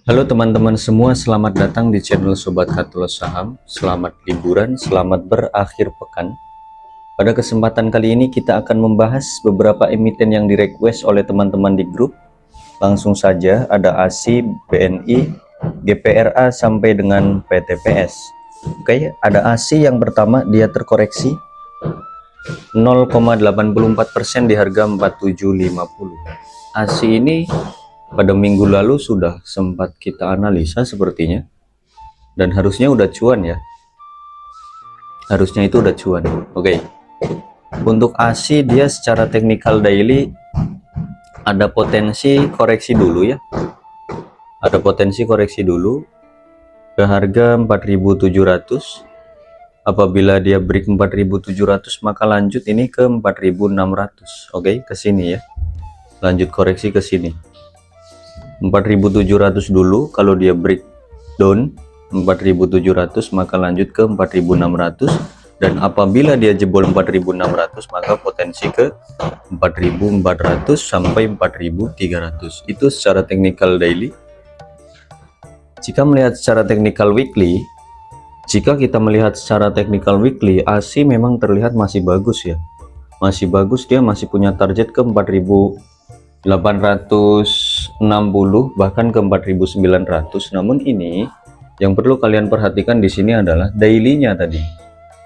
Halo teman-teman semua, selamat datang di channel Sobat Katulo Saham. Selamat liburan, selamat berakhir pekan. Pada kesempatan kali ini kita akan membahas beberapa emiten yang di-request oleh teman-teman di grup. Langsung saja, ada ASI, BNI, GPRA sampai dengan PTPS. Oke, ada ASI yang pertama, dia terkoreksi 0,84% di harga 4750. ASI ini pada minggu lalu sudah sempat kita analisa sepertinya, dan harusnya udah cuan ya, harusnya itu udah cuan. Oke, untuk ASI dia secara technical daily ada potensi koreksi dulu ya, ada potensi koreksi dulu ke harga 4700. Apabila dia break 4700 maka lanjut ini ke 4600. Oke, ke sini ya, lanjut koreksi ke sini 4700 dulu. Kalau dia breakdown 4700 maka lanjut ke 4600, dan apabila dia jebol 4600 maka potensi ke 4400 sampai 4300. Itu secara technical daily. Jika melihat secara technical weekly, ASI memang terlihat masih bagus ya, masih bagus. Dia masih punya target ke 4860 bahkan ke 4900. Namun ini yang perlu kalian perhatikan di sini adalah daily-nya tadi.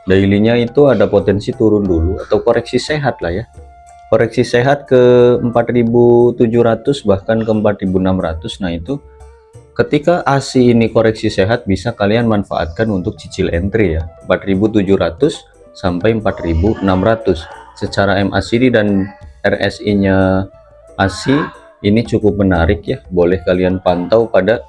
Daily-nya itu ada potensi turun dulu atau koreksi sehat lah ya. Koreksi sehat ke 4700 bahkan ke 4600. Nah, itu ketika ASI ini koreksi sehat bisa kalian manfaatkan untuk cicil entry ya, 4700 sampai 4600. Secara MACD dan RSI-nya ASI ini cukup menarik ya, boleh kalian pantau pada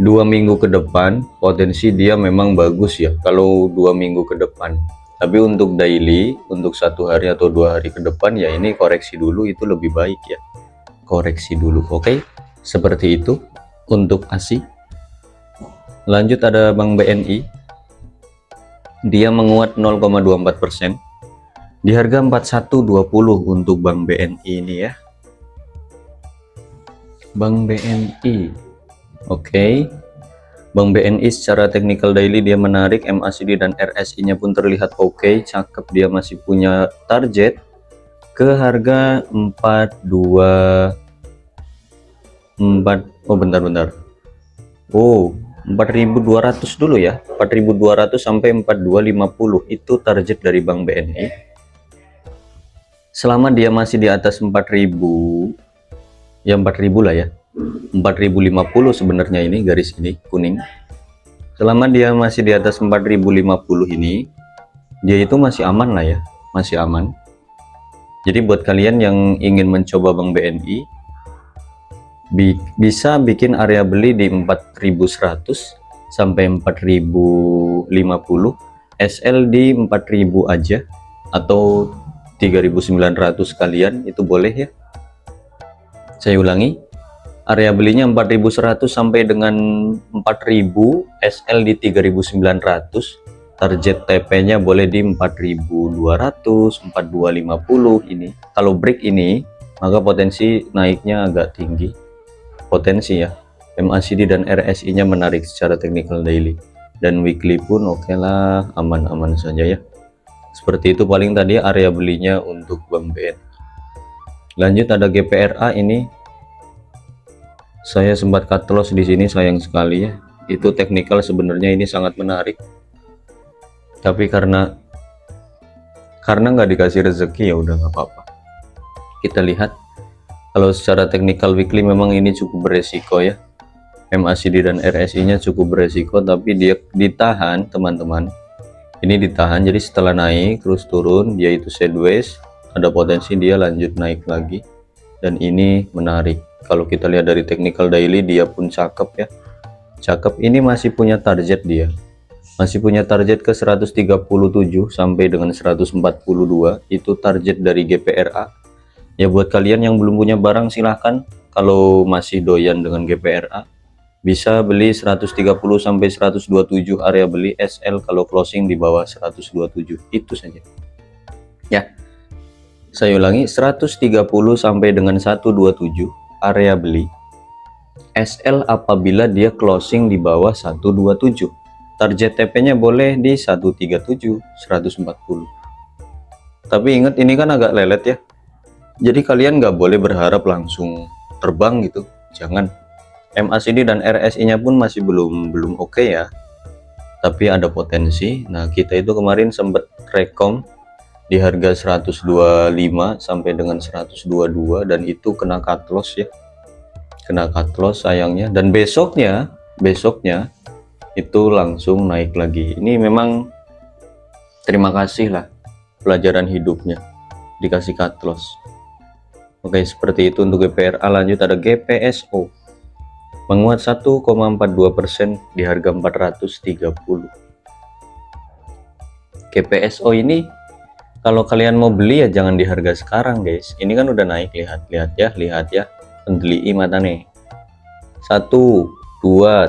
2 minggu ke depan. Potensi dia memang bagus ya kalau 2 minggu ke depan, tapi untuk daily, untuk 1 hari atau 2 hari ke depan ya ini koreksi dulu, itu lebih baik ya, koreksi dulu. Oke, seperti itu untuk ASI. Lanjut ada Bank BNI, dia menguat 0,24% di harga 4120 untuk Bank BNI ini ya, Bank BNI. Oke, Bank BNI secara technical daily dia menarik, MACD dan RSI nya pun terlihat oke, cakep. Dia masih punya target ke harga 4200 dulu ya, 4200 sampai 4250 itu target dari Bank BNI. Selama dia masih di atas 4000 ya, 4000 lah ya, 4050 sebenarnya ini garis ini kuning. Selama dia masih di atas 4050 ini, dia itu masih aman lah ya, masih aman. Jadi buat kalian yang ingin mencoba Bank BNI, bisa bikin area beli di 4100 sampai 4050, SL di 4000 aja atau 3900 kalian, itu boleh ya. Saya ulangi, area belinya 4100 sampai dengan 4000, SL di 3900, target TP-nya boleh di 4200, 4250 ini. Kalau break ini, maka potensi naiknya agak tinggi. Potensi ya. MACD dan RSI-nya menarik secara technical daily. Dan weekly pun oke lah, aman-aman saja ya. Seperti itu paling tadi area belinya untuk Bank BNI. Lanjut ada GPRA ini. Saya sempat cut loss di sini, sayang sekali ya. Itu technical sebenarnya ini sangat menarik. Tapi karena nggak dikasih rezeki ya udah nggak apa-apa. Kita lihat kalau secara technical weekly memang ini cukup beresiko ya. MACD dan RSI-nya cukup beresiko, tapi dia ditahan teman-teman. Ini ditahan, jadi setelah naik terus turun, dia itu sideways, ada potensi dia lanjut naik lagi. Dan ini menarik. Kalau kita lihat dari technical daily dia pun cakep ya. Cakep, ini masih punya target dia. Masih punya target ke 137 sampai dengan 142, itu target dari GPRA. Ya buat kalian yang belum punya barang silahkan, kalau masih doyan dengan GPRA bisa beli 130 sampai 127 area beli, SL kalau closing di bawah 127, itu saja ya. Saya ulangi, 130 sampai dengan 127 area beli, SL apabila dia closing di bawah 127. Target TP-nya boleh di 137, 140. Tapi ingat ini kan agak lelet ya. Jadi kalian nggak boleh berharap langsung terbang gitu. Jangan. MACD dan RSI-nya pun masih belum oke ya. Tapi ada potensi. Nah, kita itu kemarin sempat rekom di harga 125 sampai dengan 122 dan itu kena cut loss ya. Kena cut loss sayangnya, dan besoknya itu langsung naik lagi. Ini memang terima kasih lah pelajaran hidupnya, dikasih cut loss. Oke, seperti itu untuk GPRA. Lanjut ada GPSO menguat 1,42% di harga 430. GPSO ini kalau kalian mau beli ya jangan di harga sekarang guys, ini kan udah naik. Lihat ya pendeli mata nih. 1 2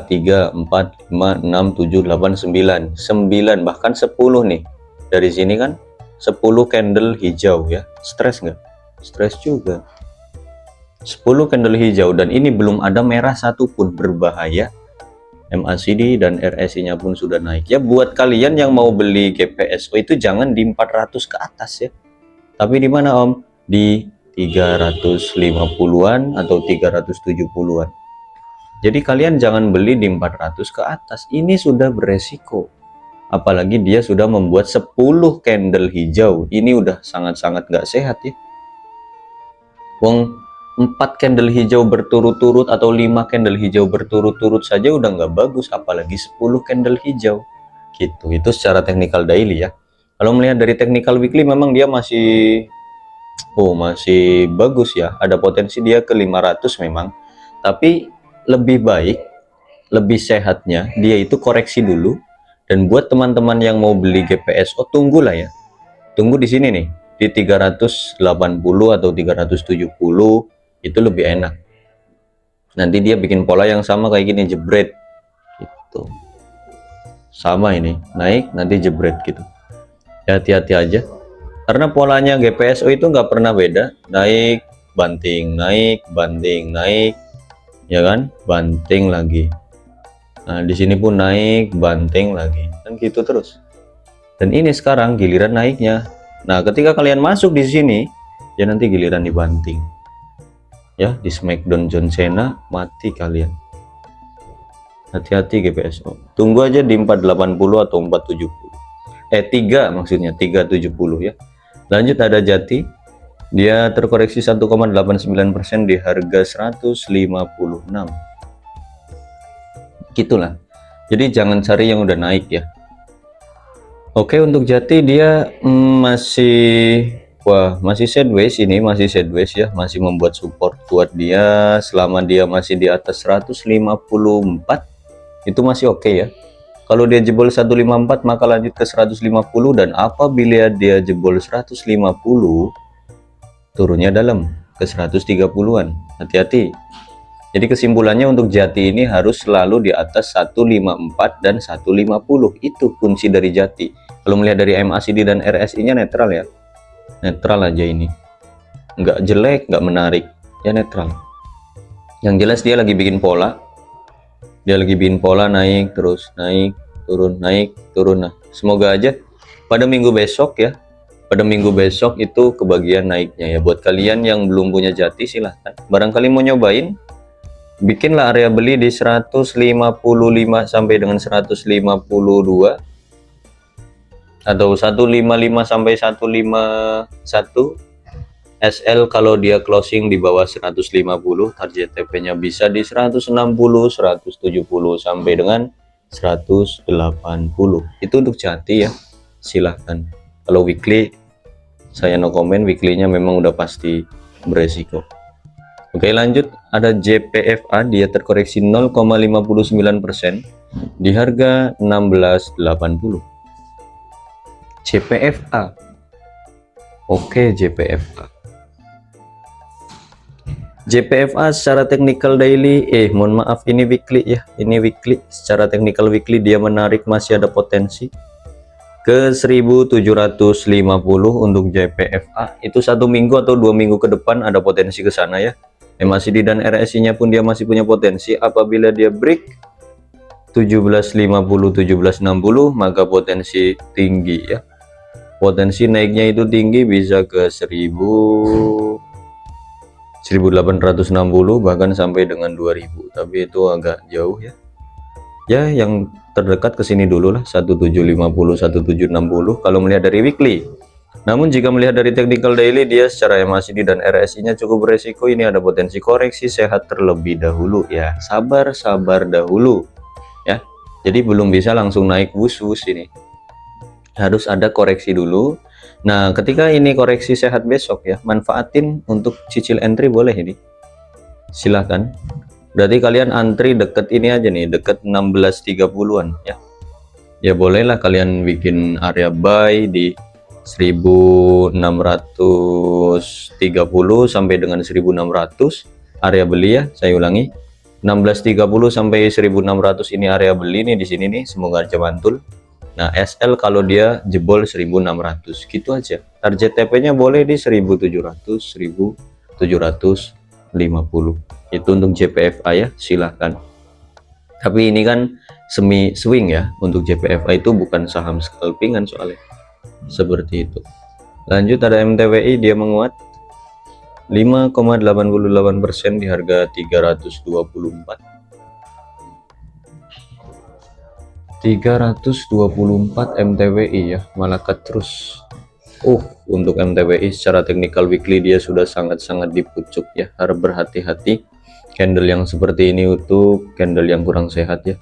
3 4 5 6 7 8 9 9 bahkan 10 nih. Dari sini kan 10 candle hijau ya. Stres nggak? Stres juga. 10 candle hijau dan ini belum ada merah satupun, berbahaya. MACD dan RSI-nya pun sudah naik ya. Buat kalian yang mau beli GPSO itu jangan di 400 ke atas ya. Tapi di mana Om? Di 350-an atau 370-an. Jadi kalian jangan beli di 400 ke atas. Ini sudah beresiko. Apalagi dia sudah membuat 10 candle hijau. Ini udah sangat-sangat nggak sehat ya. Wong 4 candle hijau berturut-turut atau 5 candle hijau berturut-turut saja udah nggak bagus, apalagi 10 candle hijau gitu. Itu secara technical daily ya. Kalau melihat dari technical weekly memang dia masih bagus ya, ada potensi dia ke 500 memang, tapi lebih baik, lebih sehatnya dia itu koreksi dulu. Dan buat teman-teman yang mau beli GPSO, tunggulah ya, tunggu di sini nih di 380 atau 370, itu lebih enak. Nanti dia bikin pola yang sama kayak gini, jebret gitu. Sama ini, naik nanti jebret gitu. Hati-hati aja. Karena polanya GPSO itu nggak pernah beda, naik, banting, naik, banting, naik, ya kan? Banting lagi. Nah, di sini pun naik, banting lagi. Kan gitu terus. Dan ini sekarang giliran naiknya. Nah, ketika kalian masuk di sini, ya nanti giliran dibanting. Ya, di Smackdown John Cena mati kalian. Hati-hati GPSO. Tunggu aja di 480 atau 470. 3 maksudnya 370 ya. Lanjut ada Jati. Dia terkoreksi 1,89% di harga 156. Gitulah. Jadi jangan cari yang udah naik ya. Oke, untuk Jati dia masih sideways, ini masih sideways ya, masih membuat support buat dia. Selama dia masih di atas 154 itu masih oke ya. Kalau dia jebol 154 maka lanjut ke 150, dan apabila dia jebol 150 turunnya dalam ke 130-an. Hati-hati. Jadi kesimpulannya untuk Jati ini harus selalu di atas 154 dan 150. Itu kunci dari Jati. Kalau melihat dari MACD dan RSI-nya netral ya. Netral aja ini. Nggak jelek, nggak menarik. Ya netral. Yang jelas dia lagi bikin pola. Dia lagi bikin pola naik terus, naik, turun, naik, turun. Nah, semoga aja pada minggu besok ya. Pada minggu besok itu kebagian naiknya ya. Buat kalian yang belum punya Jati silahkan. Barangkali mau nyobain, bikinlah area beli di 155 sampai dengan 152 atau 155 sampai 151. SL kalau dia closing di bawah 150, target TP-nya bisa di 160, 170 sampai dengan 180. Itu untuk Jati ya. Silahkan. Kalau weekly saya no comment, weekly-nya memang udah pasti beresiko. Oke, lanjut ada JPFA, dia terkoreksi 0,59% di harga 1680. JPFA. Oke, JPFA. JPFA secara technical daily, mohon maaf ini weekly ya, ini weekly. Secara technical weekly dia menarik, masih ada potensi ke 1750 untuk JPFA. Itu 1 minggu atau 2 minggu ke depan ada potensi ke sana ya. MACD dan RSI nya pun dia masih punya potensi. Apabila dia break 1750 1760 maka potensi tinggi ya, potensi naiknya itu tinggi, bisa ke 1860 bahkan sampai dengan 2000, tapi itu agak jauh ya. Yang terdekat ke sini dulu lah, 1750 1760 kalau melihat dari weekly. Namun jika melihat dari technical daily, dia secara MACD dan RSI nya cukup beresiko. Ini ada potensi koreksi sehat terlebih dahulu ya, sabar dahulu ya. Jadi belum bisa langsung naik wus-wus, ini harus ada koreksi dulu. Nah ketika ini koreksi sehat besok ya, manfaatin untuk cicil entry boleh ini, silahkan. Berarti kalian antri deket ini aja nih, deket 1630-an ya. Ya bolehlah kalian bikin area buy di 1630 sampai dengan 1600 area beli ya. Saya ulangi, 1630 sampai 1600 ini area beli nih di sini nih, semoga aja mantul. Nah SL kalau dia jebol 1600 gitu aja. Target TP-nya boleh di 1700 1750 itu untuk JPFA ya, silahkan. Tapi ini kan semi swing ya, untuk JPFA itu bukan saham scalpingan soalnya, seperti itu. Lanjut ada MTWI, dia menguat 5,88% di harga 324 MTWI ya, malakat terus. Untuk MTWI secara technical weekly dia sudah sangat-sangat di pucuk ya, harus berhati-hati. Candle yang seperti ini untuk candle yang kurang sehat ya.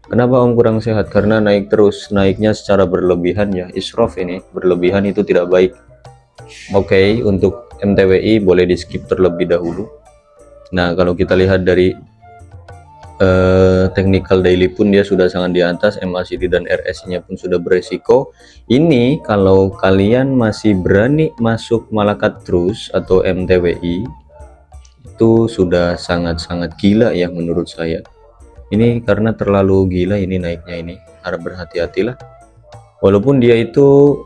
Kenapa Om kurang sehat? Karena naik terus, naiknya secara berlebihan ya, israf, ini berlebihan itu tidak baik. Oke, untuk MTWI boleh di skip terlebih dahulu. Nah kalau kita lihat dari technical daily pun dia sudah sangat di atas, MACD dan RSI nya pun sudah beresiko. Ini kalau kalian masih berani masuk malakat terus atau MTWI, itu sudah sangat-sangat gila ya menurut saya. Ini karena terlalu gila ini naiknya, ini harap berhati-hatilah. Walaupun dia itu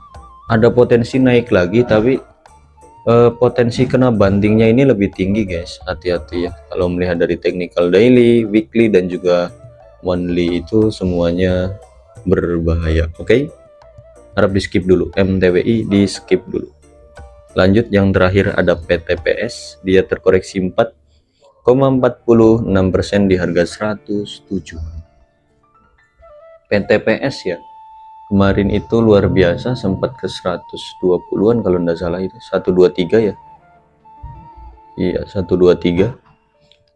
ada potensi naik lagi, tapi potensi kena bantingnya ini lebih tinggi guys, hati-hati ya. Kalau melihat dari technical daily, weekly dan juga monthly itu semuanya berbahaya. Oke, harap di skip dulu, MTWI di skip dulu. Lanjut yang terakhir ada PTPS, dia terkoreksi 4,46% di harga 107. PTPS ya, kemarin itu luar biasa, sempat ke 120-an kalau tidak salah, itu 123 ya. Iya 123.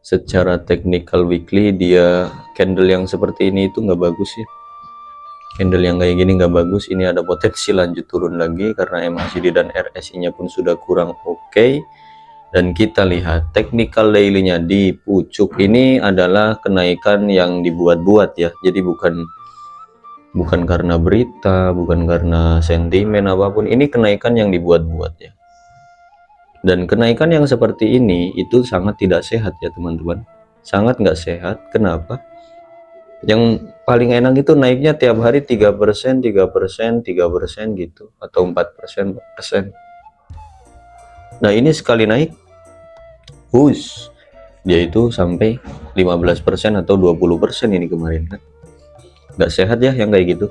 Secara technical weekly dia candle yang seperti ini itu nggak bagus ya. Candle yang kayak gini nggak bagus, ini ada potensi lanjut turun lagi karena MACD dan RSI nya pun sudah kurang oke. Dan kita lihat technical daily-nya di pucuk ini adalah kenaikan yang dibuat-buat ya, jadi bukan karena berita, bukan karena sentimen apapun, ini kenaikan yang dibuat-buat ya. Dan kenaikan yang seperti ini itu sangat tidak sehat ya teman-teman, sangat nggak sehat. Kenapa? Yang paling enak itu naiknya tiap hari 3% 3% 3% gitu, atau 4% 4%. Nah ini sekali naik dia itu sampai 15% atau 20% ini kemarin kan. Nggak sehat ya yang kayak gitu.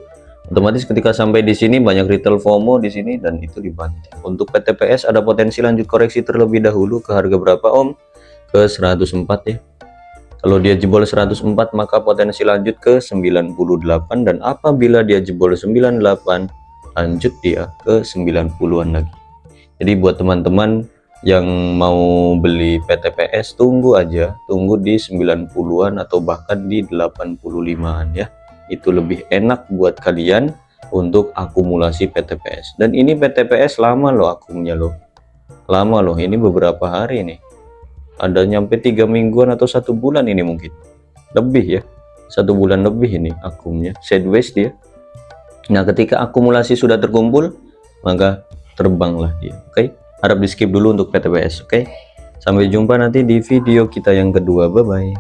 Otomatis ketika sampai di sini banyak retail FOMO di sini dan itu dibanting. Untuk PTPS ada potensi lanjut koreksi terlebih dahulu ke harga berapa Om? Ke 104 ya. Kalau dia jebol 104 maka potensi lanjut ke 98, dan apabila dia jebol 98 lanjut dia ke 90-an lagi. Jadi buat teman-teman yang mau beli PTPS tunggu aja, tunggu di 90-an atau bahkan di 85-an ya. Itu lebih enak buat kalian untuk akumulasi PTPS. Dan ini PTPS lama loh akumnya loh, lama loh, ini beberapa hari nih, ada nyampe 3 mingguan atau 1 bulan ini, mungkin lebih ya, 1 bulan lebih ini akumnya, sideways dia. Nah ketika akumulasi sudah terkumpul maka terbanglah dia. Oke, harap di skip dulu untuk PTPS. Oke, sampai jumpa nanti di video kita yang kedua, bye bye.